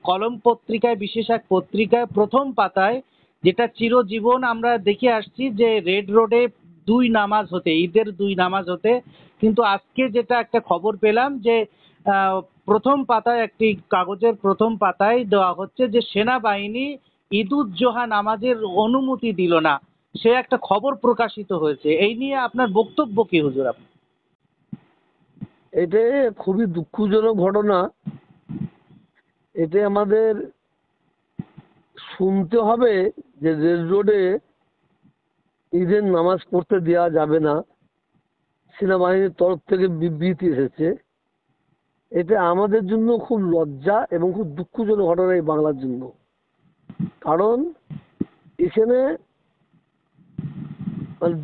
কলম পত্রিকায়, বিশেষ এক পত্রিকায় প্রথম পাতায়, যেটা চিরজীবন আমরা দেখে আসছি যে রেড রোডে দুই নামাজ হতে, ঈদের দুই নামাজ হতে, কিন্তু আজকে যেটা একটা খবর পেলাম যে প্রথম পাতায়, একটি কাগজের প্রথম পাতায় দেওয়া হচ্ছে যে সেনাবাহিনী ঈদুজ্জোহা নামাজের অনুমতি দিল না, সে একটা খবর প্রকাশিত হয়েছে। এই নিয়ে আপনার বক্তব্য কি হুজুর? এটা খুবই দুঃখজনক ঘটনা। এতে আমাদের শুনতে হবে যে রেড রোডে ঈদের নামাজ পড়তে দেওয়া যাবে না, সেনাবাহিনীর তরফ থেকে বিবৃতি এসেছে। এটা আমাদের জন্য খুব লজ্জা এবং খুব দুঃখজনক ঘটনা এই বাংলার জন্য। কারণ এখানে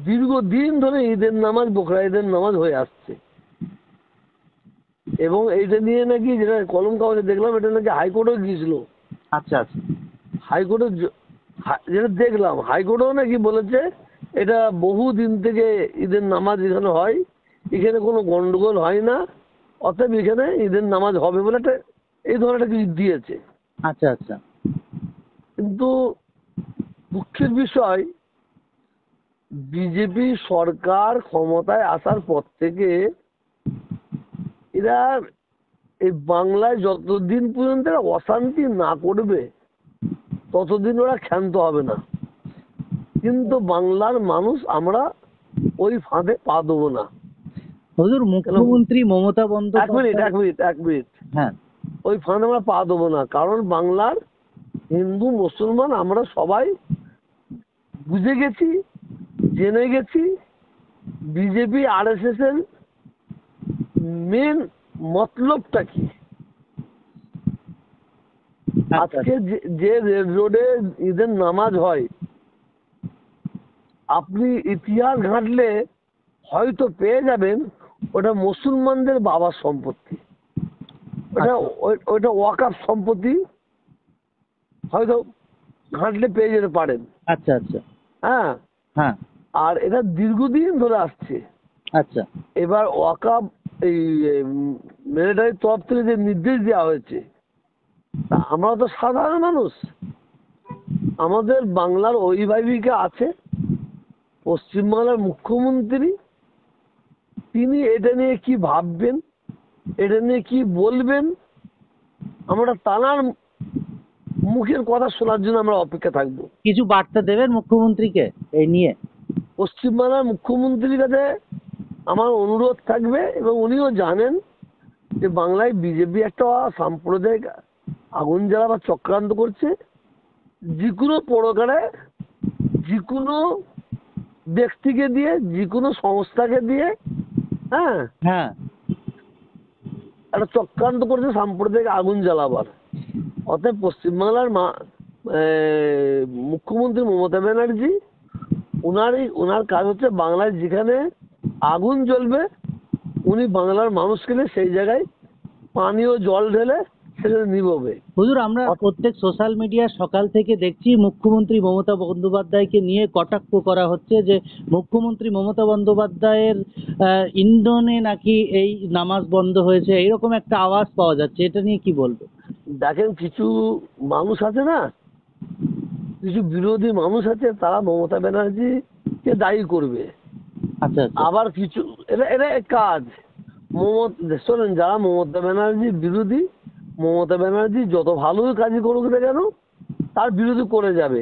দীর্ঘদিন ধরে ঈদের নামাজ, বকরা ঈদের নামাজ হয়ে আসছে, এবং এইটা নিয়ে নাকি, যেটা কলম কাগজে দেখলাম, এটা নাকি হাইকোর্টেও গিয়েছিল। আচ্ছা আচ্ছা। হাইকোর্টে যেটা দেখলাম, হাইকোর্টেও নাকি বলেছে এটা বহু দিন থেকে ঈদের নামাজ এখানে হয়, এখানে কোনো গন্ডগোল হয় না, অতএব এখানে ঈদের নামাজ হবে বলে একটা এই ধরনের একটা কিছু দিয়েছে। আচ্ছা আচ্ছা। কিন্তু দুঃখের বিষয়, বিজেপি সরকার ক্ষমতায় আসার পর থেকে এরা এই বাংলায় যতদিন পর্যন্ত অশান্তি না করবে ততদিন ওরা ক্ষান্ত হবে না। কিন্তু বাংলার মানুষ আমরা ওই ফাঁদে পা দেবো না। হুজুর, মুখ্যমন্ত্রী মমতা বন্দ্যোপাধ্যায়, এক মিনিট, হ্যাঁ, ওই ফাঁদে আমরা পা দেবো না। কারণ বাংলার হিন্দু মুসলমান আমরা সবাই বুঝে গেছি, জেনে গেছি বিজেপি RSS এর মেন মতলবটা কি। আজকে যে রেড রোডে ঈদের নামাজ হয়, আপনি ইতিহাস ঘাঁটলে হয়তো পেয়ে যাবেন ওটা মুসলমানদের বাবার সম্পত্তি, ওটা ওয়াকফ সম্পত্তি, হয়তো ঘাঁটলে পেয়ে যেতে পারেন। আচ্ছা আচ্ছা। হ্যাঁ হ্যাঁ। আর এটা দীর্ঘদিন ধরে আসছে। আচ্ছা। এবার ওয়াকফ এই মিলিটারির তরফ থেকে যে নির্দেশ দেওয়া হয়েছে, তা আমরা তো সাধারণ মানুষ, আমাদের বাংলার অভিভাবিকা আছে, পশ্চিমবাংলার মুখ্যমন্ত্রী, তিনি এটা নিয়ে কি ভাববেন, এটা নিয়ে কি বলবেন, আমরা তানার মুখের কথা শোনার জন্য আমরা অপেক্ষা থাকবো। কিছু বার্তা দেবেন মুখ্যমন্ত্রীকে এই নিয়ে? পশ্চিমবাংলার মুখ্যমন্ত্রীর কাছে আমার অনুরোধ থাকবে, এবং উনিও জানেন যে বাংলায় বিজেপি একটা সাম্প্রদায়িক আগুন জ্বালা বা চক্রান্ত করছে। যে কোনো প্রকারে, যে কোনো ব্যক্তিকে দিয়ে, যে কোনো সংস্থাকে দিয়ে, হ্যাঁ হ্যাঁ, একটা চক্রান্ত করছে সাম্প্রদায়িক আগুন জ্বালাবার। অতএব পশ্চিমবাংলার মুখ্যমন্ত্রী মমতা ব্যানার্জি, ওনার কাজ হচ্ছে বাংলায় যেখানে আগুন জ্বলবে উনি বাংলার মানুষকে সেই জায়গায় পানীয় জল ঢেলে সেখানে নিভবে। হুজুর, আমরা প্রত্যেক সোশ্যাল মিডিয়া সকাল থেকে দেখছি মুখ্যমন্ত্রী মমতা বন্দ্যোপাধ্যায়কে নিয়ে কটাক্ষ করা হচ্ছে যে মুখ্যমন্ত্রী মমতা বন্দ্যোপাধ্যায়ের ইন্ধনে নাকি এই নামাজ বন্ধ হয়েছে, এইরকম একটা আওয়াজ পাওয়া যাচ্ছে। এটা নিয়ে কি বলবো? দেখেন, কিছু মানুষ আছে না, কিছু বিরোধী মানুষ আছে, তারা মমতা ব্যানার্জিকে দায়ী করবে। আচ্ছা। আবার কিছু, এটা কাজ শোনেন, যারা মমতা ব্যানার্জি বিরোধী, মমতা ব্যানার্জি যত ভালোই কাজই করুক না কেন তার বিরোধী করে যাবে,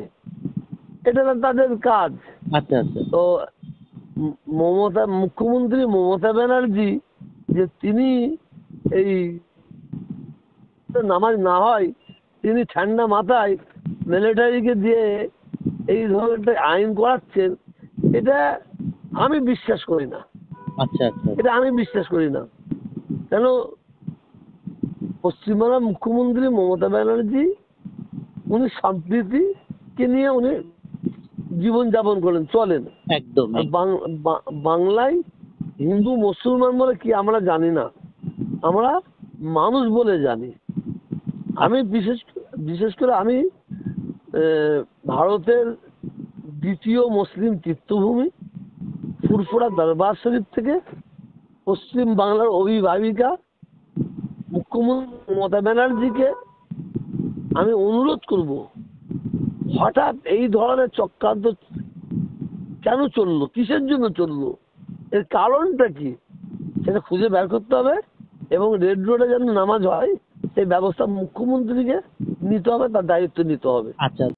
এটা তাদের কাজ। আচ্ছা আচ্ছা। তো মুখ্যমন্ত্রী মমতা ব্যানার্জি যে তিনি এই নামাজ না হয়, তিনি ঠান্ডা মাথায় মিলিটারিকে দিয়ে এই ধরনের একটা আইন করাচ্ছেন, এটা আমি বিশ্বাস করি না। আচ্ছা আচ্ছা। এটা আমি বিশ্বাস করি না। কেন, পশ্চিমবাংলার মুখ্যমন্ত্রী মমতা ব্যানার্জি উনি সম্প্রীতিকে নিয়ে উনি জীবনযাপন করেন, চলেন। একদম। বাংলায় হিন্দু মুসলমান বলে কি আমরা জানি না, আমরা মানুষ বলে জানি। আমি বিশেষ করে আমি ভারতের দ্বিতীয় মুসলিম তীর্থভূমি ফুরফুরা দরবার শরীফ থেকে পশ্চিম বাংলার অভিভাবিকা মুখ্যমন্ত্রী মমতা ব্যানার্জিকে আমি অনুরোধ করব, হঠাৎ এই ধরনের চক্রান্ত কেন চললো, কিসের জন্য চললো, এর কারণটা কি সেটা খুঁজে বের করতে হবে, এবং রেড রোডে যেন নামাজ হয় সেই ব্যবস্থা মুখ্যমন্ত্রীকে নিতে হবে, তার দায়িত্ব নিতে হবে। আচ্ছা।